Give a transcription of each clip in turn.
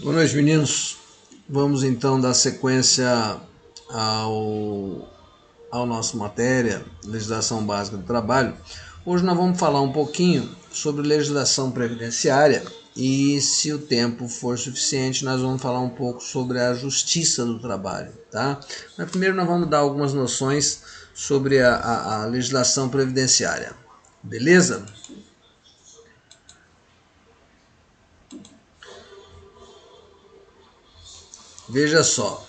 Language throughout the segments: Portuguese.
Boa noite, meninos. Vamos então dar sequência ao nossa matéria, legislação básica do trabalho. Hoje nós vamos falar um pouquinho sobre legislação previdenciária e, se o tempo for suficiente, nós vamos falar um pouco sobre a justiça do trabalho, tá? Mas primeiro nós vamos dar algumas noções sobre a legislação previdenciária, beleza? Veja só,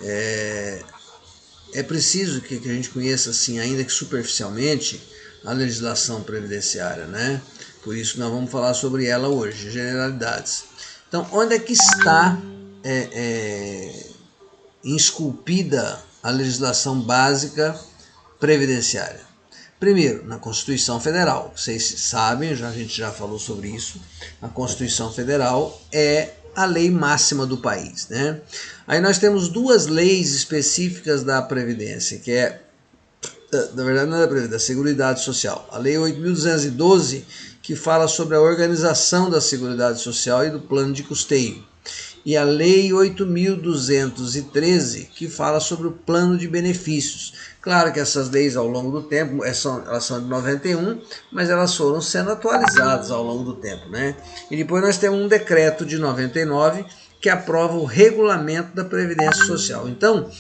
é preciso que a gente conheça, assim, ainda que superficialmente, a legislação previdenciária, né? Por isso nós vamos falar sobre ela hoje, generalidades. Então, onde é que está esculpida a legislação básica previdenciária? Primeiro, na Constituição Federal. Vocês sabem, a gente já falou sobre isso. A Constituição Federal é a lei máxima do país, né? Aí nós temos duas leis específicas da Previdência, que é, na verdade não é da Previdência, da Seguridade Social. A Lei 8.212, que fala sobre a organização da Seguridade Social e do plano de custeio. E a Lei 8.213, que fala sobre o plano de benefícios. Claro que essas leis, ao longo do tempo, elas são de 91, mas elas foram sendo atualizadas ao longo do tempo, né? E depois nós temos um decreto de 99 que aprova o regulamento da Previdência Social. Então,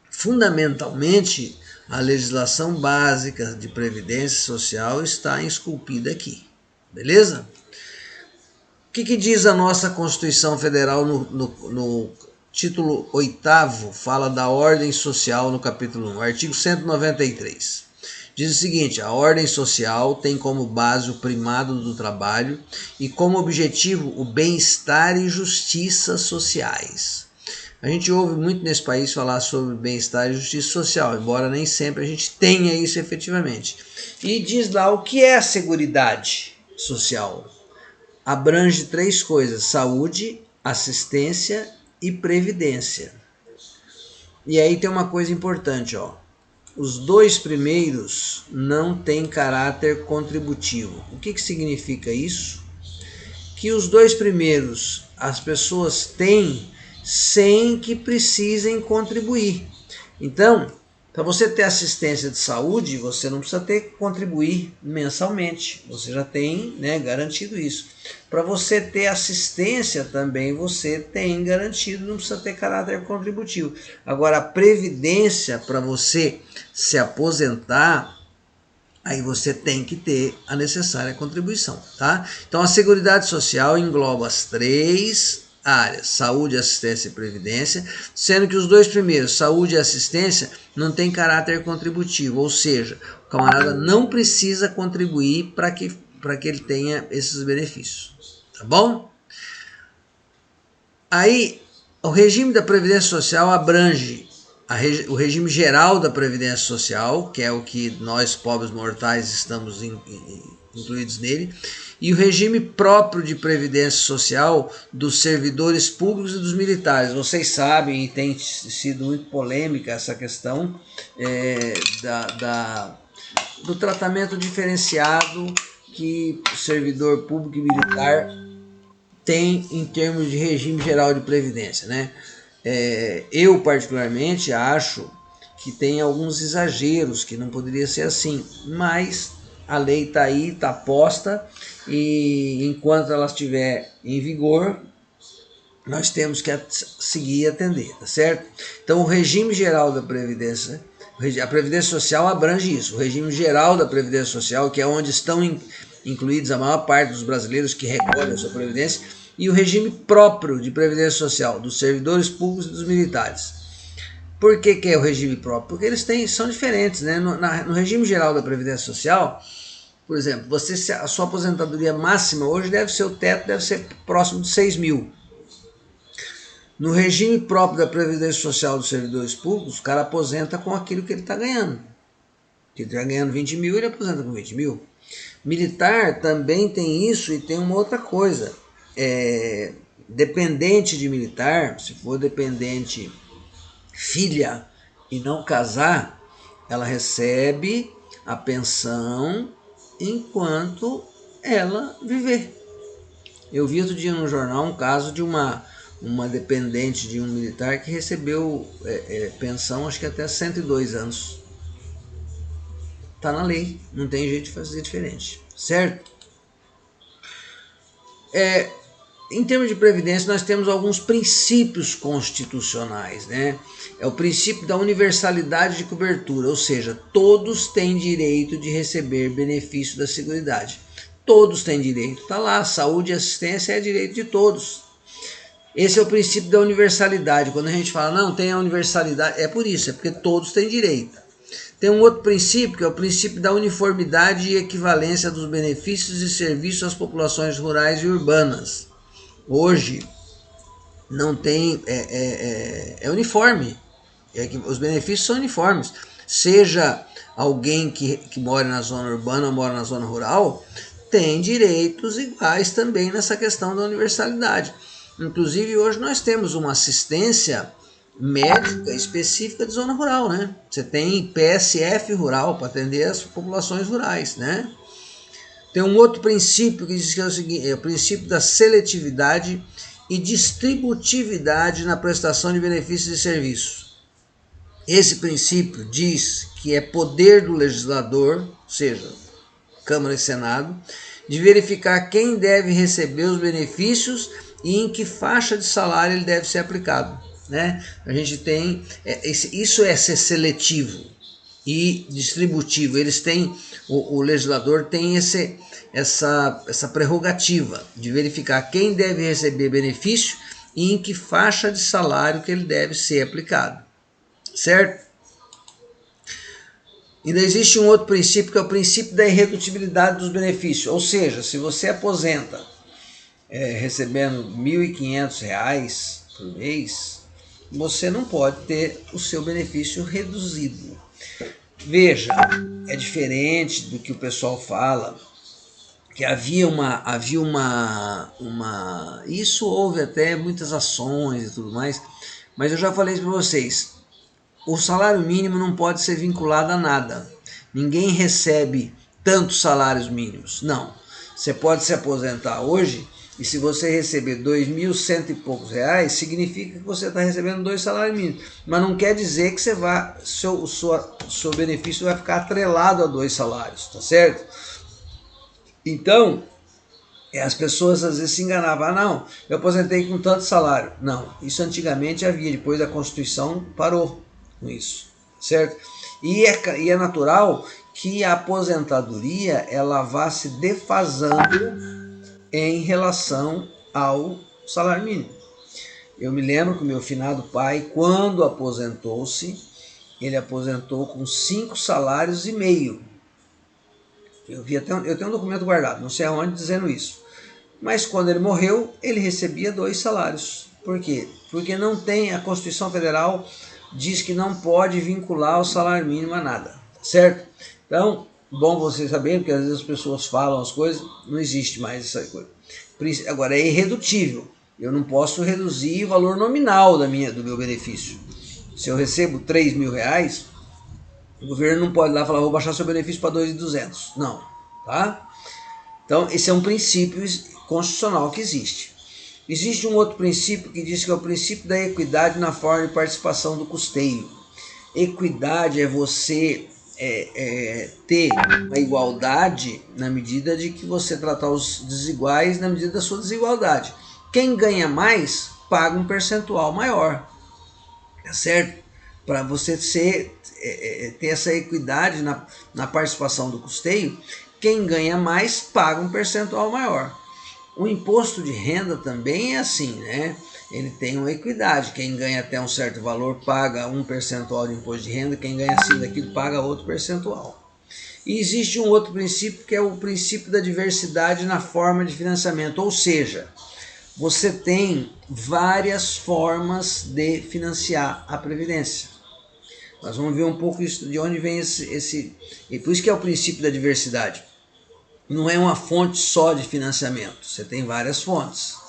fundamentalmente, a legislação básica de Previdência Social está esculpida aqui, beleza? O que diz a nossa Constituição Federal no título 8º, fala da ordem social no capítulo 1, artigo 193. Diz o seguinte: a ordem social tem como base o primado do trabalho e como objetivo o bem-estar e justiça sociais. A gente ouve muito nesse país falar sobre bem-estar e justiça social, embora nem sempre a gente tenha isso efetivamente. E diz lá o que é a seguridade social. Abrange três coisas: saúde, assistência e previdência. E aí tem uma coisa importante, ó. Os dois primeiros não têm caráter contributivo. O que significa isso? Que os dois primeiros as pessoas têm sem que precisem contribuir. Então, para você ter assistência de saúde, você não precisa ter que contribuir mensalmente. Você já tem, né, garantido isso. Para você ter assistência também, você tem garantido, não precisa ter caráter contributivo. Agora, a previdência, para você se aposentar, aí você tem que ter a necessária contribuição, tá? Então, a Seguridade Social engloba as três áreas: saúde, assistência e previdência, sendo que os dois primeiros, saúde e assistência, não tem caráter contributivo, ou seja, o camarada não precisa contribuir para que ele tenha esses benefícios, tá bom? Aí, o regime da Previdência Social abrange o regime geral da Previdência Social, que é o que nós, pobres mortais, estamos incluídos nele, e o regime próprio de Previdência Social dos servidores públicos e dos militares. Vocês sabem, e tem sido muito polêmica essa questão do tratamento diferenciado que o servidor público e militar tem em termos de regime geral de previdência, né? Eu particularmente acho que tem alguns exageros, que não poderia ser assim, mas a lei está aí, está posta, e enquanto ela estiver em vigor, nós temos que seguir e atender, tá certo? Então, o regime geral da Previdência, a Previdência Social abrange isso, o regime geral da Previdência Social, que é onde estão incluídos a maior parte dos brasileiros que recolhem a sua Previdência, e o regime próprio de Previdência Social dos servidores públicos e dos militares. Por que é o regime próprio? Porque eles são diferentes, né? No regime geral da Previdência Social, por exemplo, a sua aposentadoria máxima hoje o teto deve ser próximo de 6 mil. No regime próprio da Previdência Social dos servidores públicos, o cara aposenta com aquilo que ele está ganhando. Se ele está ganhando 20 mil, ele aposenta com 20 mil. Militar também tem isso, e tem uma outra coisa. Dependente de militar, se for dependente filha e não casar, ela recebe a pensão enquanto ela viver. Eu vi outro dia no jornal um caso de uma dependente de um militar que recebeu pensão, acho que até 102 anos. Tá na lei, não tem jeito de fazer diferente, certo? Em termos de previdência, nós temos alguns princípios constitucionais, né? É o princípio da universalidade de cobertura, ou seja, todos têm direito de receber benefício da Seguridade. Todos têm direito. Está lá, saúde e assistência é direito de todos. Esse é o princípio da universalidade. Quando a gente fala, não, tem a universalidade, é por isso, é porque todos têm direito. Tem um outro princípio, que é o princípio da uniformidade e equivalência dos benefícios e serviços às populações rurais e urbanas. Hoje não tem, é uniforme, os benefícios são uniformes, seja alguém que mora na zona urbana ou mora na zona rural, tem direitos iguais também nessa questão da universalidade. Inclusive hoje nós temos uma assistência médica específica de zona rural, né? Você tem PSF rural para atender as populações rurais, né? Tem um outro princípio que diz que é o seguinte, é o princípio da seletividade e distributividade na prestação de benefícios e serviços. Esse princípio diz que é poder do legislador, ou seja, Câmara e Senado, de verificar quem deve receber os benefícios e em que faixa de salário ele deve ser aplicado, né? A gente tem, isso é ser seletivo e distributivo. Eles têm, o legislador tem essa prerrogativa de verificar quem deve receber benefício e em que faixa de salário que ele deve ser aplicado, certo? Ainda existe um outro princípio, que é o princípio da irredutibilidade dos benefícios, ou seja, se você aposenta recebendo R$ 1.500 por mês, você não pode ter o seu benefício reduzido. Veja, é diferente do que o pessoal fala, que havia isso houve até muitas ações e tudo mais, mas eu já falei isso para vocês, o salário mínimo não pode ser vinculado a nada. Ninguém recebe tantos salários mínimos, não. Você pode se aposentar hoje e se você receber 2.100 e poucos reais, significa que você está recebendo 2 salários mínimos. Mas não quer dizer que seu benefício vai ficar atrelado a 2 salários, tá certo? Então, as pessoas às vezes se enganavam, não, eu aposentei com tanto salário. Não, isso antigamente havia, depois da Constituição parou com isso, certo? E é natural que a aposentadoria ela vá se defasando em relação ao salário mínimo. Eu me lembro que o meu finado pai, quando aposentou-se, ele aposentou com 5 salários e meio. Eu tenho um documento guardado, não sei aonde, dizendo isso. Mas quando ele morreu, ele recebia 2 salários. Por quê? Porque não tem, a Constituição Federal diz que não pode vincular o salário mínimo a nada, certo? Então, bom vocês saberem, porque às vezes as pessoas falam as coisas, não existe mais essa coisa. Agora, é irredutível. Eu não posso reduzir o valor nominal do meu benefício. Se eu recebo R$3.000, o governo não pode lá falar, vou baixar seu benefício para 2.200. Não, tá? Então, esse é um princípio constitucional que existe. Existe um outro princípio que diz que é o princípio da equidade na forma de participação do custeio. Equidade é você ter uma igualdade na medida de que você tratar os desiguais na medida da sua desigualdade. Quem ganha mais, paga um percentual maior, tá certo? Para você ter essa equidade na participação do custeio, quem ganha mais, paga um percentual maior. O imposto de renda também é assim, né? Ele tem uma equidade, quem ganha até um certo valor paga um percentual de imposto de renda, quem ganha acima daquilo paga outro percentual. E existe um outro princípio que é o princípio da diversidade na forma de financiamento, ou seja, você tem várias formas de financiar a Previdência. Nós vamos ver um pouco isso, de onde vem e por isso que é o princípio da diversidade. Não é uma fonte só de financiamento, você tem várias fontes.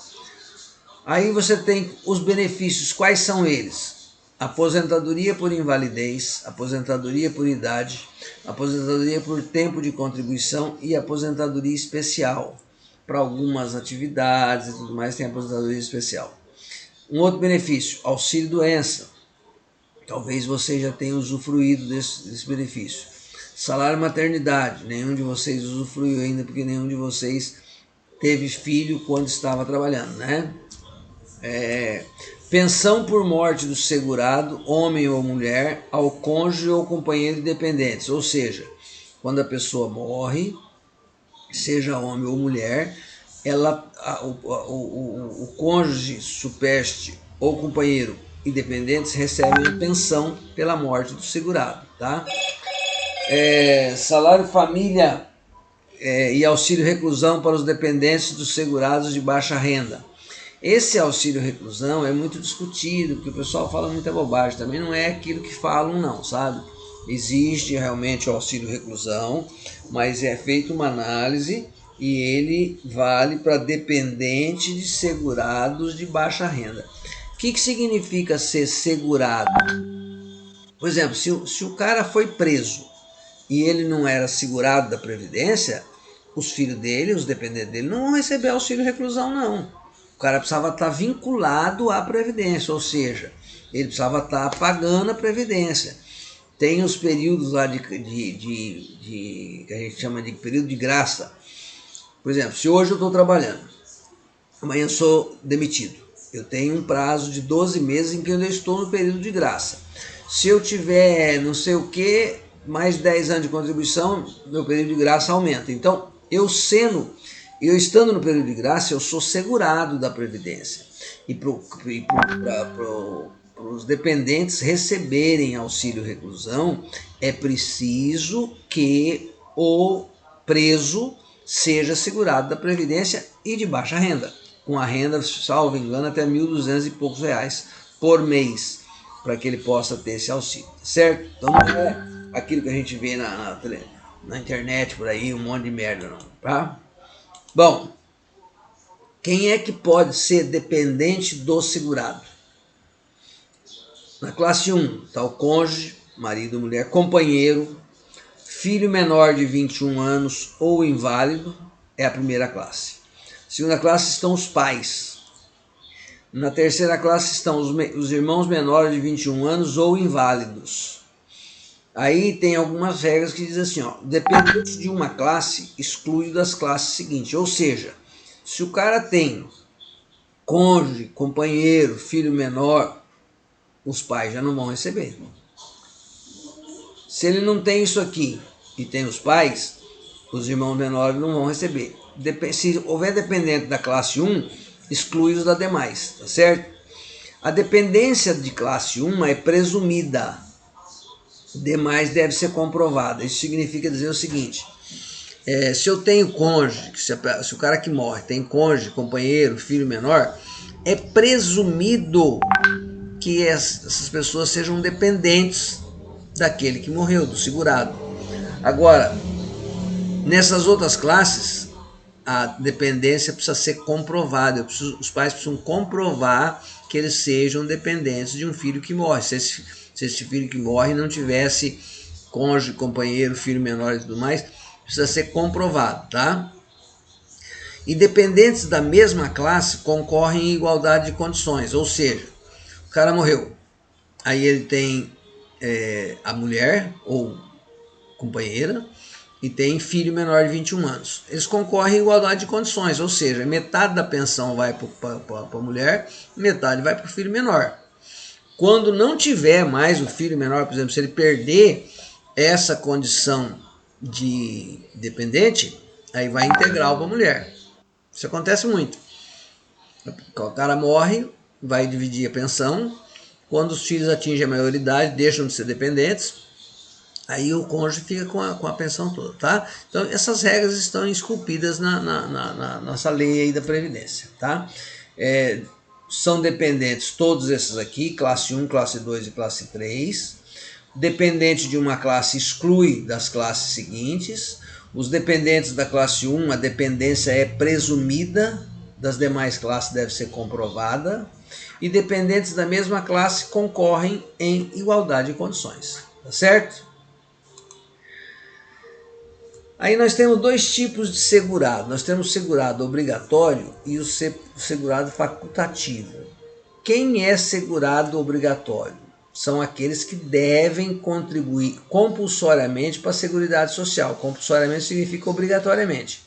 Aí você tem os benefícios, quais são eles? Aposentadoria por invalidez, aposentadoria por idade, aposentadoria por tempo de contribuição e aposentadoria especial. para algumas atividades e tudo mais, tem aposentadoria especial. Um outro benefício, auxílio doença. Talvez você já tenha usufruído desse benefício. Salário maternidade, nenhum de vocês usufruiu ainda, porque nenhum de vocês teve filho quando estava trabalhando, né? Pensão por morte do segurado, homem ou mulher, ao cônjuge ou companheiro de dependentes. Ou seja, quando a pessoa morre, seja homem ou mulher, o cônjuge supérstite ou companheiro e dependentes recebem a pensão pela morte do segurado, tá? Salário família e auxílio reclusão para os dependentes dos segurados de baixa renda. Esse auxílio reclusão é muito discutido, porque o pessoal fala muita bobagem, também não é aquilo que falam não, sabe? Existe realmente o auxílio reclusão, mas é feita uma análise e ele vale para dependente de segurados de baixa renda. O que significa ser segurado? Por exemplo, se o cara foi preso e ele não era segurado da Previdência, os filhos dele, os dependentes dele, não vão receber auxílio reclusão não. O cara precisava estar vinculado à Previdência, ou seja, ele precisava estar pagando a Previdência. Tem os períodos lá que a gente chama de período de graça. Por exemplo, se hoje eu estou trabalhando, amanhã eu sou demitido. Eu tenho um prazo de 12 meses em que eu ainda estou no período de graça. Se eu tiver não sei o que, mais 10 anos de contribuição, meu período de graça aumenta. Então, eu estando no período de graça, eu sou segurado da Previdência. E para os dependentes receberem auxílio reclusão, é preciso que o preso seja segurado da Previdência e de baixa renda, com a renda, salvo engano, até 1.200 e poucos reais por mês, para que ele possa ter esse auxílio, certo? Então não é aquilo que a gente vê na internet por aí, um monte de merda não, tá? Bom, quem é que pode ser dependente do segurado? Na classe 1 está o cônjuge, marido, mulher, companheiro, filho menor de 21 anos ou inválido, é a primeira classe. Segunda classe estão os pais. Na terceira classe estão os irmãos menores de 21 anos ou inválidos. Aí tem algumas regras que dizem assim, ó, dependente de uma classe, exclui das classes seguintes. Ou seja, se o cara tem cônjuge, companheiro, filho menor, os pais já não vão receber. Se ele não tem isso aqui e tem os pais, os irmãos menores não vão receber. Se houver dependente da classe 1, exclui os da demais, tá certo? A dependência de classe 1 é presumida. Demais deve ser comprovada. Isso significa dizer o seguinte: se eu tenho cônjuge, se o cara que morre tem cônjuge, companheiro, filho menor, é presumido que essas pessoas sejam dependentes daquele que morreu, do segurado. Agora, nessas outras classes, a dependência precisa ser comprovada. Os pais precisam comprovar que eles sejam dependentes de um filho que morre. Se esse filho que morre não tivesse cônjuge, companheiro, filho menor e tudo mais, precisa ser comprovado, tá? Independentes da mesma classe concorrem em igualdade de condições, ou seja, o cara morreu, aí ele tem a mulher ou companheira e tem filho menor de 21 anos. Eles concorrem em igualdade de condições, ou seja, metade da pensão vai para a mulher, metade vai para o filho menor. Quando não tiver mais o filho menor, por exemplo, se ele perder essa condição de dependente, aí vai integral para a mulher. Isso acontece muito. O cara morre, vai dividir a pensão. Quando os filhos atingem a maioridade, deixam de ser dependentes, aí o cônjuge fica com a pensão toda, tá? Então essas regras estão esculpidas na nossa lei aí da Previdência, tá? São dependentes todos esses aqui, classe 1, classe 2 e classe 3. Dependente de uma classe exclui das classes seguintes. Os dependentes da classe 1, a dependência é presumida, das demais classes deve ser comprovada. E dependentes da mesma classe concorrem em igualdade de condições, tá certo? Aí nós temos dois tipos de segurado. Nós temos o segurado obrigatório e o segurado facultativo. Quem é segurado obrigatório? São aqueles que devem contribuir compulsoriamente para a Seguridade Social. Compulsoriamente significa obrigatoriamente,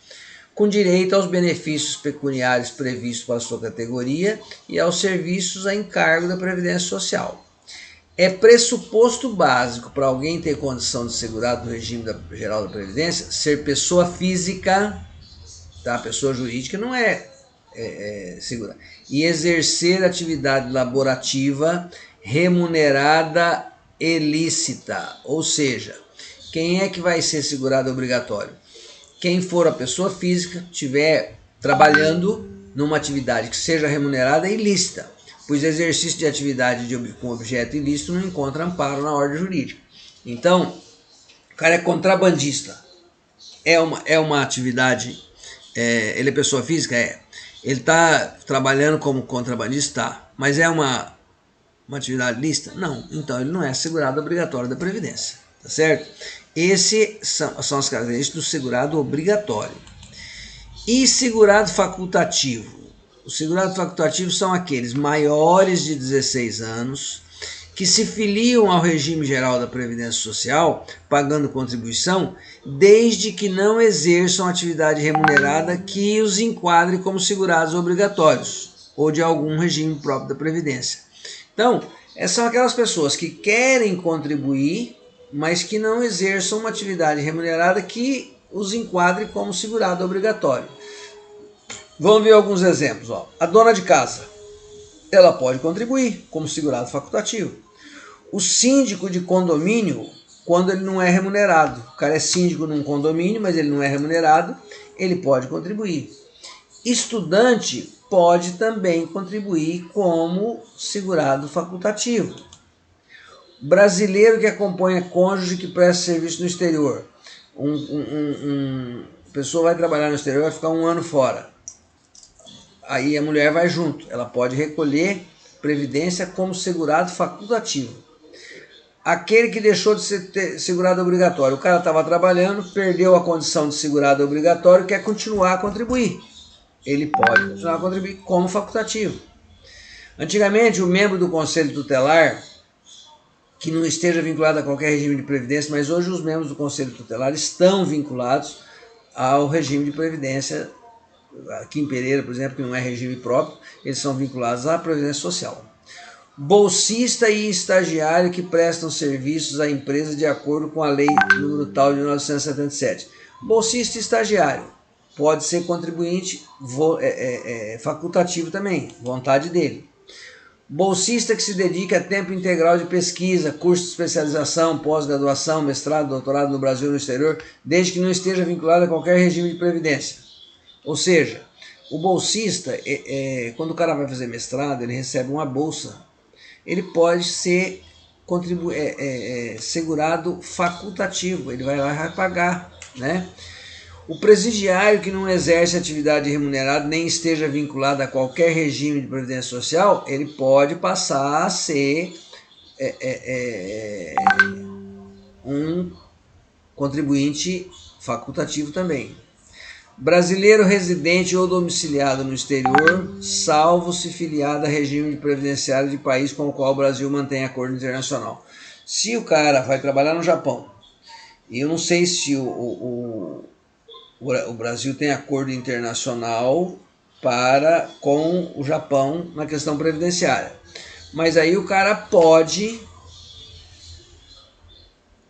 com direito aos benefícios pecuniários previstos para a sua categoria e aos serviços a encargo da Previdência Social. É pressuposto básico para alguém ter condição de segurado no regime geral da Previdência ser pessoa física, tá? Pessoa jurídica não é segurada, e exercer atividade laborativa remunerada e lícita. Ou seja, quem é que vai ser segurado obrigatório? Quem for a pessoa física, estiver trabalhando numa atividade que seja remunerada e ilícita, pois exercício de atividade com objeto ilícito não encontra amparo na ordem jurídica. Então, o cara é contrabandista. É uma atividade, ele é pessoa física? É. Ele está trabalhando como contrabandista? Tá. Mas é uma atividade lícita? Não. Então, ele não é segurado obrigatório da Previdência. Tá certo? Essas são as características do segurado obrigatório. E segurado facultativo? Os segurados facultativos são aqueles maiores de 16 anos que se filiam ao regime geral da Previdência Social, pagando contribuição, desde que não exerçam atividade remunerada que os enquadre como segurados obrigatórios ou de algum regime próprio da Previdência. Então, essas são aquelas pessoas que querem contribuir, mas que não exerçam uma atividade remunerada que os enquadre como segurado obrigatório. Vamos ver alguns exemplos. Ó. A dona de casa, ela pode contribuir como segurado facultativo. O síndico de condomínio, quando ele não é remunerado, o cara é síndico num condomínio, mas ele não é remunerado, ele pode contribuir. Estudante pode também contribuir como segurado facultativo. Brasileiro que acompanha cônjuge que presta serviço no exterior. A pessoa vai trabalhar no exterior, vai ficar 1 ano fora. Aí a mulher vai junto, ela pode recolher previdência como segurado facultativo. Aquele que deixou de ser segurado obrigatório, o cara estava trabalhando, perdeu a condição de segurado obrigatório, quer continuar a contribuir. Ele pode continuar a contribuir como facultativo. Antigamente, o membro do Conselho Tutelar, que não esteja vinculado a qualquer regime de previdência, mas hoje os membros do Conselho Tutelar estão vinculados ao regime de previdência. Aqui em Pereira, por exemplo, que não é regime próprio, eles são vinculados à Previdência Social. Bolsista e estagiário que prestam serviços à empresa de acordo com a Lei número tal de 1977. Bolsista e estagiário pode ser contribuinte facultativo também, vontade dele. Bolsista que se dedica a tempo integral de pesquisa, curso de especialização, pós-graduação, mestrado, doutorado no Brasil e no exterior, desde que não esteja vinculado a qualquer regime de previdência. Ou seja, o bolsista, quando o cara vai fazer mestrado, ele recebe uma bolsa. Ele pode ser segurado facultativo, ele vai lá e vai pagar, né? O presidiário que não exerce atividade remunerada nem esteja vinculado a qualquer regime de previdência social, ele pode passar a ser um contribuinte facultativo também. Brasileiro residente ou domiciliado no exterior, salvo se filiado a regime de previdenciário de país com o qual o Brasil mantém acordo internacional. Se o cara vai trabalhar no Japão, e eu não sei se o Brasil tem acordo internacional com o Japão na questão previdenciária, mas aí o cara pode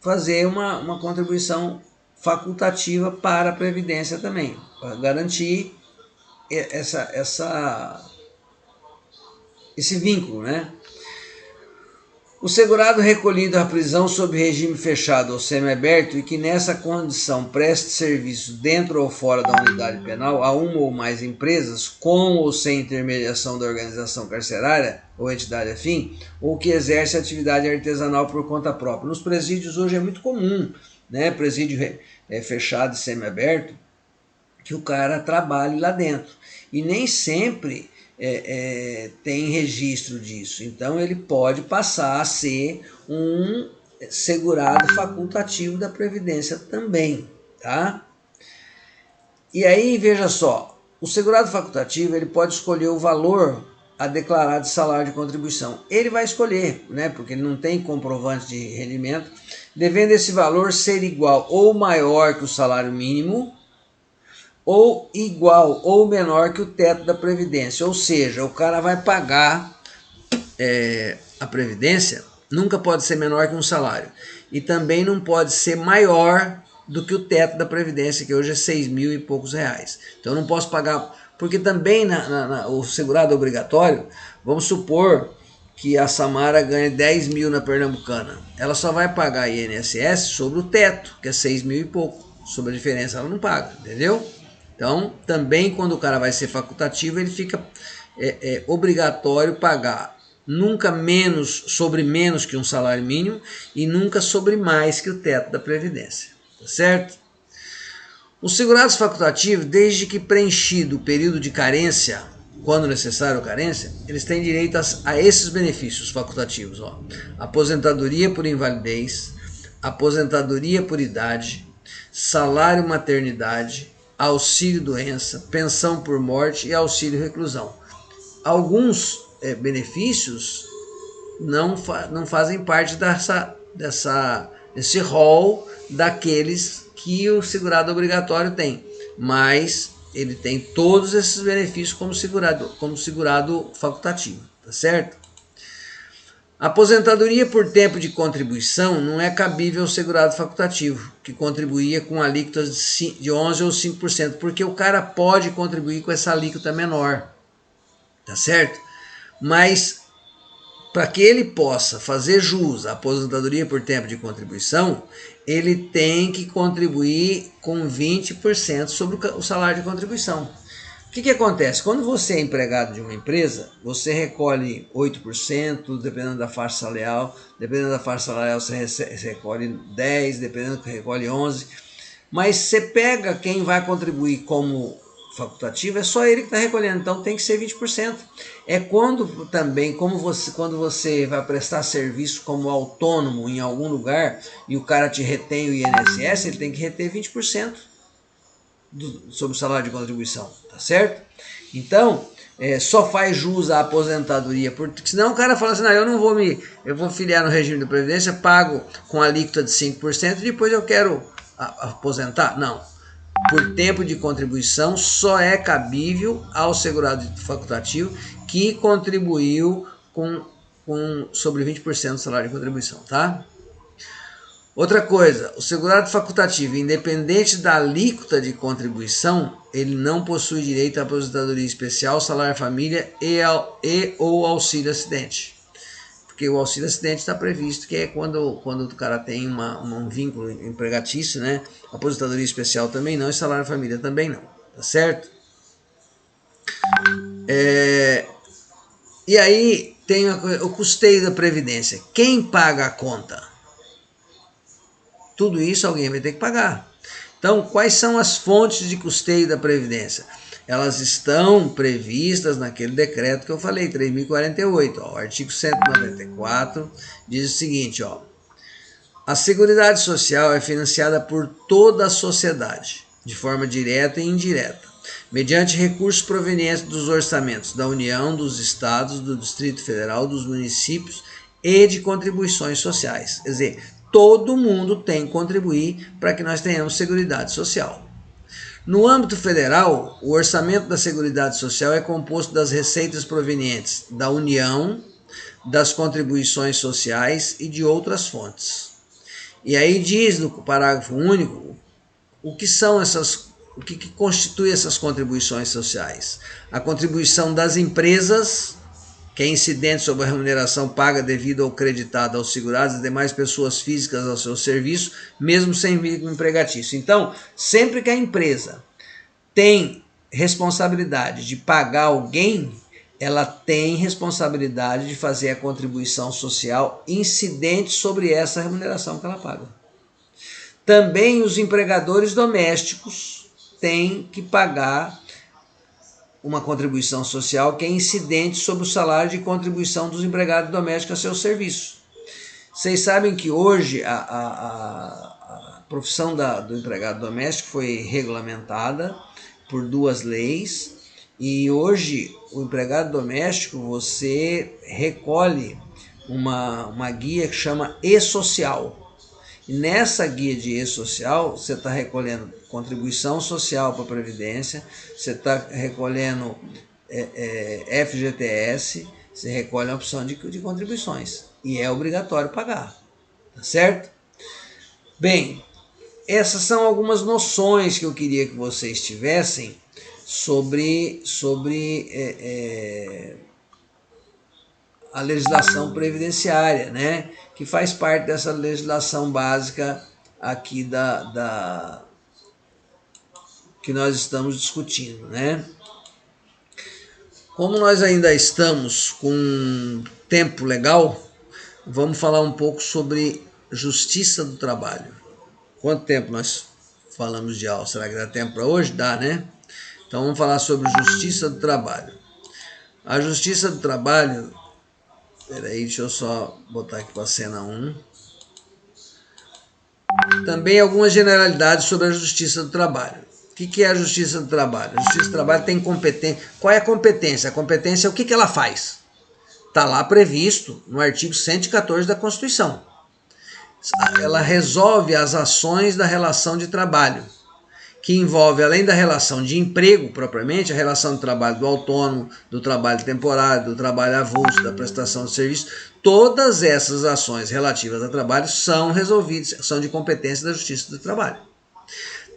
fazer uma contribuição facultativa para a Previdência também, para garantir esse vínculo, né? O segurado recolhido à prisão sob regime fechado ou semiaberto e que nessa condição preste serviço dentro ou fora da unidade penal a uma ou mais empresas, com ou sem intermediação da organização carcerária ou entidade afim, ou que exerce atividade artesanal por conta própria. Nos presídios hoje é muito comum, né? Presídio fechado e semiaberto, que o cara trabalhe lá dentro. E nem sempre tem registro disso. Então ele pode passar a ser um segurado facultativo da Previdência também, tá? E aí, veja só, o segurado facultativo ele pode escolher o valor a declarar de salário de contribuição. Ele vai escolher, né, porque ele não tem comprovante de rendimento, devendo esse valor ser igual ou maior que o salário mínimo, ou igual ou menor que o teto da Previdência. Ou seja, o cara vai pagar a Previdência, nunca pode ser menor que um salário. E também não pode ser maior do que o teto da Previdência, que hoje é 6 mil e poucos reais. Então eu não posso pagar, porque também o segurado obrigatório, vamos supor que a Samara ganha 10 mil na Pernambucana. Ela só vai pagar INSS sobre o teto, que é 6 mil e pouco. Sobre a diferença ela não paga, entendeu? Então, também quando o cara vai ser facultativo, ele fica obrigatório pagar nunca sobre menos que um salário mínimo e nunca sobre mais que o teto da Previdência, tá certo? Os segurados facultativos, desde que preenchido o período de carência, quando necessário carência, eles têm direito a esses benefícios facultativos, ó. Aposentadoria por invalidez, aposentadoria por idade, salário maternidade, auxílio doença, pensão por morte e auxílio reclusão. Alguns benefícios não fazem parte desse rol daqueles que o segurado obrigatório tem, mas ele tem todos esses benefícios como segurado facultativo, tá certo? A aposentadoria por tempo de contribuição não é cabível ao segurado facultativo, que contribuía com alíquotas de 11% ou 5%, porque o cara pode contribuir com essa alíquota menor, tá certo? Mas para que ele possa fazer jus à aposentadoria por tempo de contribuição, ele tem que contribuir com 20% sobre o salário de contribuição. O que acontece? Quando você é empregado de uma empresa, você recolhe 8%, dependendo da faixa salarial, você recolhe 10%, dependendo que recolhe 11%, mas você pega quem vai contribuir como facultativo, é só ele que está recolhendo, então tem que ser 20%. É quando também, quando você vai prestar serviço como autônomo em algum lugar e o cara te retém o INSS, ele tem que reter 20% sobre o salário de contribuição, tá certo? Então, só faz jus à aposentadoria, porque senão o cara fala assim, não, eu vou filiar no regime de previdência, pago com alíquota de 5% e depois eu quero aposentar. Não. Por tempo de contribuição só é cabível ao segurado facultativo que contribuiu com sobre 20% do salário de contribuição, tá? Outra coisa, o segurado facultativo, independente da alíquota de contribuição, ele não possui direito à aposentadoria especial, salário família ou auxílio acidente. Porque o auxílio acidente está previsto que é quando o cara tem um vínculo empregatício, né? Aposentadoria especial também não e salário família também não, tá certo? E aí tem o custeio da Previdência. Quem paga a conta? Tudo isso alguém vai ter que pagar. Então, quais são as fontes de custeio da Previdência? Elas estão previstas naquele decreto que eu falei, 3.048. O artigo 194 diz o seguinte, ó. A Seguridade Social é financiada por toda a sociedade, de forma direta e indireta, mediante recursos provenientes dos orçamentos da União, dos Estados, do Distrito Federal, dos municípios e de contribuições sociais. Quer dizer, todo mundo tem que contribuir para que nós tenhamos Seguridade Social. No âmbito federal, o orçamento da Seguridade Social é composto das receitas provenientes da União, das contribuições sociais e de outras fontes. E aí diz no parágrafo único o que constitui essas contribuições sociais. A contribuição das empresas, que é incidente sobre a remuneração paga devida ou creditada aos segurados e demais pessoas físicas ao seu serviço, mesmo sem vínculo empregatício. Então, sempre que a empresa tem responsabilidade de pagar alguém, ela tem responsabilidade de fazer a contribuição social incidente sobre essa remuneração que ela paga. Também os empregadores domésticos têm que pagar uma contribuição social que é incidente sobre o salário de contribuição dos empregados domésticos a seu serviço. Vocês sabem que hoje a profissão do empregado doméstico foi regulamentada por 2 leis, e hoje o empregado doméstico você recolhe uma guia que chama E-Social. E nessa guia de E-Social você está recolhendo contribuição social para a Previdência, você está recolhendo FGTS, você recolhe a opção de contribuições e é obrigatório pagar, tá certo? Bem, essas são algumas noções que eu queria que vocês tivessem sobre a legislação previdenciária, né? Que faz parte dessa legislação básica aqui que nós estamos discutindo, né? Como nós ainda estamos com tempo legal, vamos falar um pouco sobre justiça do trabalho. Quanto tempo nós falamos de aula? Será que dá tempo para hoje? Dá, né? Então vamos falar sobre justiça do trabalho. A justiça do trabalho, peraí, deixa eu só botar aqui para a cena 1. Também algumas generalidades sobre a justiça do trabalho. O que é a justiça do trabalho? A justiça do trabalho tem competência. Qual é a competência? A competência é o que ela faz. Está lá previsto no artigo 114 da Constituição. Ela resolve as ações da relação de trabalho, que envolve, além da relação de emprego propriamente, a relação de trabalho do autônomo, do trabalho temporário, do trabalho avulso, da prestação de serviço. Todas essas ações relativas ao trabalho são resolvidas, são de competência da Justiça do Trabalho.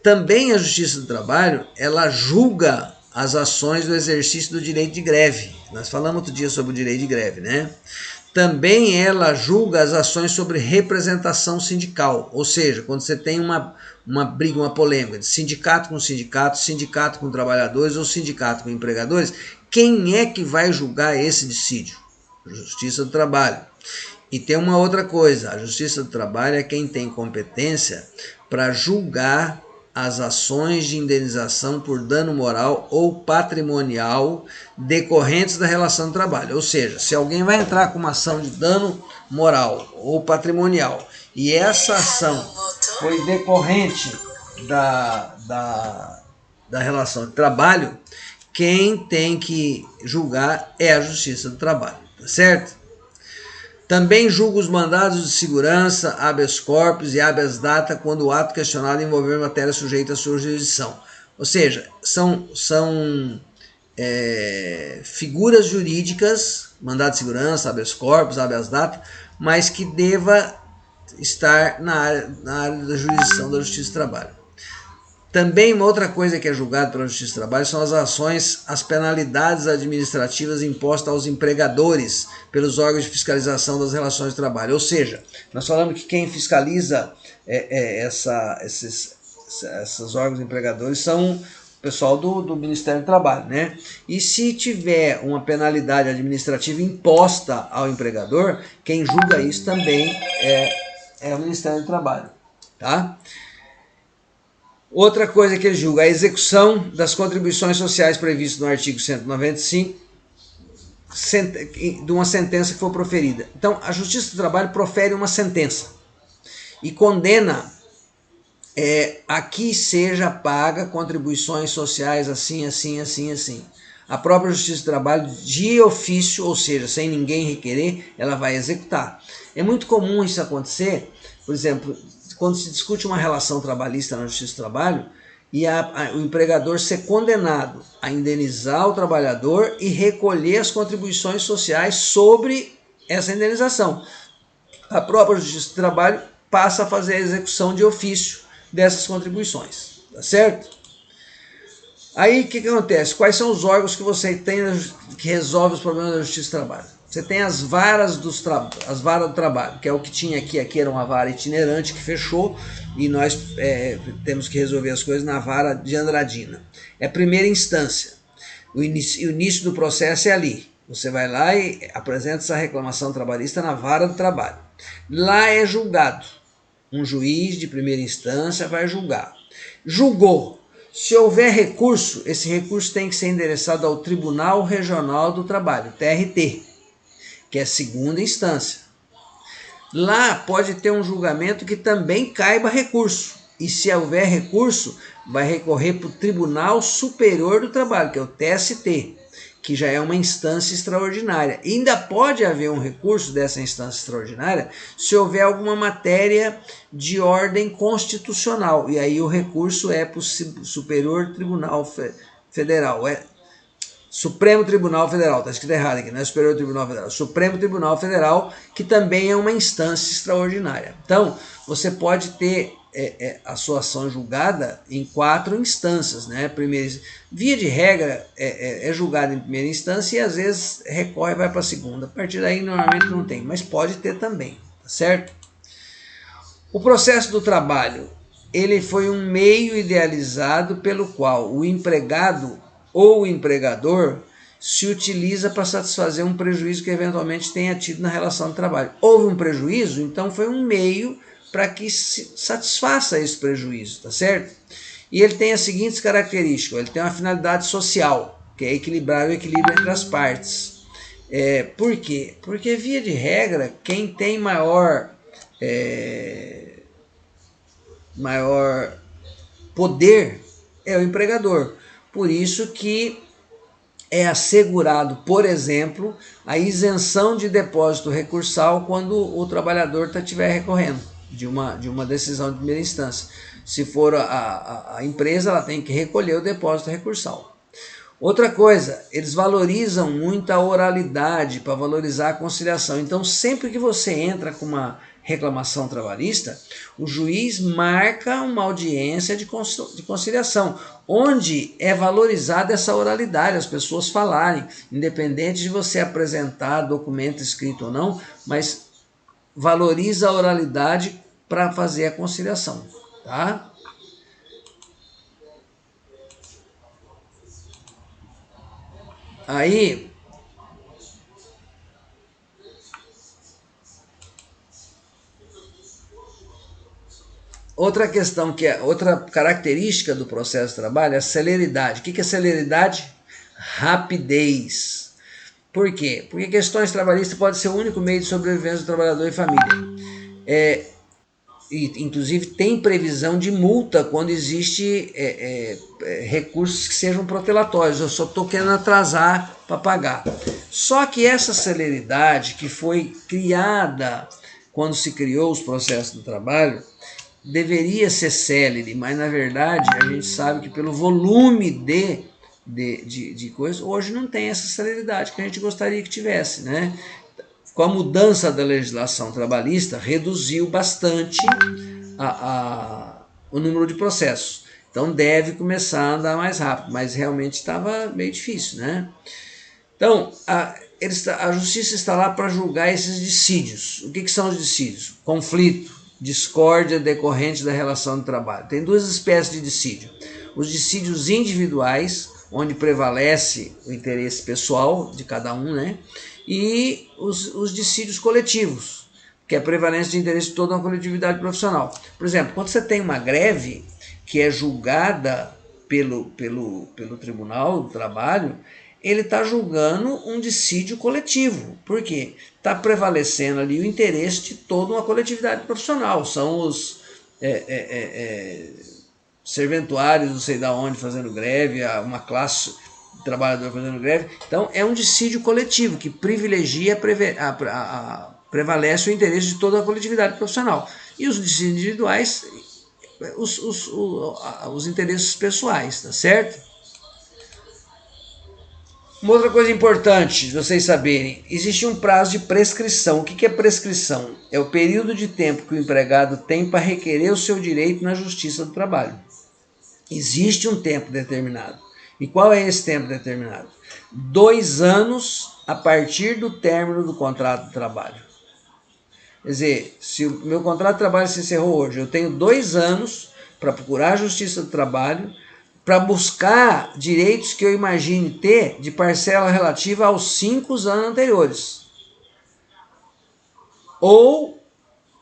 Também a Justiça do Trabalho, ela julga as ações do exercício do direito de greve. Nós falamos outro dia sobre o direito de greve, né? Também ela julga as ações sobre representação sindical, ou seja, quando você tem uma briga, uma polêmica de sindicato com trabalhadores ou sindicato com empregadores, quem é que vai julgar esse dissídio? Justiça do Trabalho. E tem uma outra coisa, a Justiça do Trabalho é quem tem competência para julgar as ações de indenização por dano moral ou patrimonial decorrentes da relação de trabalho. Ou seja, se alguém vai entrar com uma ação de dano moral ou patrimonial e essa ação foi decorrente da relação de trabalho, quem tem que julgar é a Justiça do Trabalho, tá certo? Também julga os mandados de segurança, habeas corpus e habeas data quando o ato questionado envolver matéria sujeita à sua jurisdição. Ou seja, são figuras jurídicas, mandado de segurança, habeas corpus, habeas data, mas que deva estar na área da jurisdição da Justiça do Trabalho. Também uma outra coisa que é julgada pela Justiça do Trabalho são as ações, as penalidades administrativas impostas aos empregadores pelos órgãos de fiscalização das relações de trabalho. Ou seja, nós falamos que quem fiscaliza esses órgãos empregadores são o pessoal do Ministério do Trabalho, né? E se tiver uma penalidade administrativa imposta ao empregador, quem julga isso também é o Ministério do Trabalho, tá? Outra coisa que ele julga, a execução das contribuições sociais previstas no artigo 195 de uma sentença que for proferida. Então, a Justiça do Trabalho profere uma sentença e condena a que seja paga contribuições sociais assim. A própria Justiça do Trabalho, de ofício, ou seja, sem ninguém requerer, ela vai executar. É muito comum isso acontecer, por exemplo, quando se discute uma relação trabalhista na Justiça do Trabalho e o empregador ser condenado a indenizar o trabalhador e recolher as contribuições sociais sobre essa indenização. A própria Justiça do Trabalho passa a fazer a execução de ofício dessas contribuições, tá certo? Aí o que acontece? Quais são os órgãos que você tem que resolvem os problemas da Justiça do Trabalho? Você tem as varas do trabalho, que é o que tinha aqui. Aqui era uma vara itinerante que fechou e nós temos que resolver as coisas na vara de Andradina. É primeira instância. O início do processo é ali. Você vai lá e apresenta essa reclamação trabalhista na vara do trabalho. Lá é julgado. Um juiz de primeira instância vai julgar. Julgou. Se houver recurso, esse recurso tem que ser endereçado ao Tribunal Regional do Trabalho, TRT, que é segunda instância. Lá pode ter um julgamento que também caiba recurso. E se houver recurso, vai recorrer para o Tribunal Superior do Trabalho, que é o TST, que já é uma instância extraordinária. E ainda pode haver um recurso dessa instância extraordinária se houver alguma matéria de ordem constitucional. E aí o recurso é para o Superior Tribunal Federal. Supremo Tribunal Federal, está escrito errado aqui, não é Superior Tribunal Federal, Supremo Tribunal Federal, que também é uma instância extraordinária. Então, você pode ter a sua ação julgada em 4 instâncias, né? Primeira, via de regra, é julgada em primeira instância e às vezes recorre e vai para a segunda. A partir daí, normalmente não tem, mas pode ter também, tá certo? O processo do trabalho, ele foi um meio idealizado pelo qual o empregado ou o empregador se utiliza para satisfazer um prejuízo que eventualmente tenha tido na relação de trabalho. Houve um prejuízo, então foi um meio para que se satisfaça esse prejuízo, tá certo? E ele tem as seguintes características: ele tem uma finalidade social, que é equilibrar o equilíbrio entre as partes. Por quê? Porque, via de regra, quem tem maior poder é o empregador. Por isso que é assegurado, por exemplo, a isenção de depósito recursal quando o trabalhador estiver recorrendo de uma decisão de primeira instância. Se for a empresa, ela tem que recolher o depósito recursal. Outra coisa, eles valorizam muito a oralidade para valorizar a conciliação. Então, sempre que você entra com uma reclamação trabalhista, o juiz marca uma audiência de conciliação, onde é valorizada essa oralidade, as pessoas falarem, independente de você apresentar documento escrito ou não, mas valoriza a oralidade para fazer a conciliação, tá? Aí, outra questão, outra característica do processo de trabalho é a celeridade. O que é celeridade? Rapidez. Por quê? Porque questões trabalhistas podem ser o único meio de sobrevivência do trabalhador e família. Inclusive tem previsão de multa quando existe recursos que sejam protelatórios. Eu só estou querendo atrasar para pagar. Só que essa celeridade que foi criada quando se criou os processos do trabalho deveria ser célere, mas na verdade a gente sabe que pelo volume de coisas, hoje não tem essa celeridade que a gente gostaria que tivesse, né? Com a mudança da legislação trabalhista, reduziu bastante o número de processos. Então deve começar a andar mais rápido, mas realmente estava meio difícil, né? Então, a justiça está lá para julgar esses dissídios. O que são os dissídios? Conflito, discórdia decorrente da relação de trabalho. Tem 2 espécies de dissídio. Os dissídios individuais, onde prevalece o interesse pessoal de cada um, né? E os dissídios coletivos, que é a prevalência de interesse de toda uma coletividade profissional. Por exemplo, quando você tem uma greve que é julgada pelo Tribunal do Trabalho, ele está julgando um dissídio coletivo. Por quê? Está prevalecendo ali o interesse de toda uma coletividade profissional. São os serventuários, não sei de onde, fazendo greve, uma classe de trabalhador fazendo greve. Então, é um dissídio coletivo que privilegia, prevalece o interesse de toda a coletividade profissional. E os dissídios individuais, os interesses pessoais, tá certo? Uma outra coisa importante de vocês saberem, existe um prazo de prescrição. O que é prescrição? É o período de tempo que o empregado tem para requerer o seu direito na Justiça do Trabalho. Existe um tempo determinado. E qual é esse tempo determinado? 2 anos a partir do término do contrato de trabalho. Quer dizer, se o meu contrato de trabalho se encerrou hoje, eu tenho 2 anos para procurar a Justiça do Trabalho, para buscar direitos que eu imagine ter de parcela relativa aos 5 anos anteriores. Ou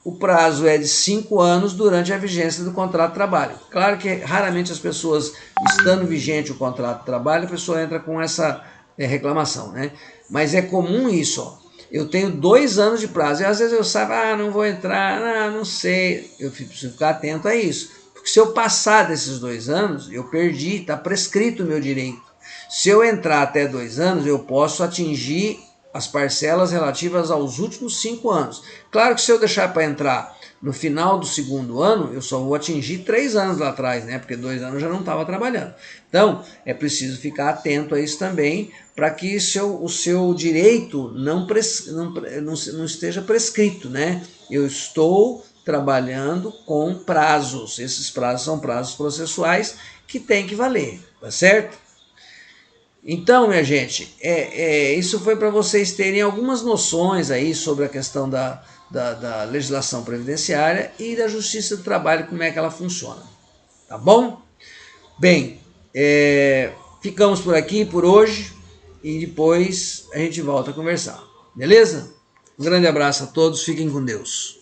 o prazo é de 5 anos durante a vigência do contrato de trabalho. Claro que raramente as pessoas, estando vigente o contrato de trabalho, a pessoa entra com essa reclamação, né? Mas é comum isso, ó. Eu tenho 2 anos de prazo, e às vezes eu saio, não vou entrar, não sei. Eu preciso ficar atento a isso. Porque se eu passar desses 2 anos, eu perdi, está prescrito o meu direito. Se eu entrar até 2 anos, eu posso atingir as parcelas relativas aos últimos 5 anos. Claro que se eu deixar para entrar no final do 2º ano, eu só vou atingir 3 anos lá atrás, né? Porque 2 anos eu já não estava trabalhando. Então, é preciso ficar atento a isso também, para que o seu direito não esteja prescrito, né? Eu estou trabalhando com prazos. Esses prazos são prazos processuais que tem que valer, tá certo? Então, minha gente, isso foi para vocês terem algumas noções aí sobre a questão da legislação previdenciária e da justiça do trabalho, como é que ela funciona. Tá bom? Bem, ficamos por aqui por hoje e depois a gente volta a conversar. Beleza? Um grande abraço a todos, fiquem com Deus.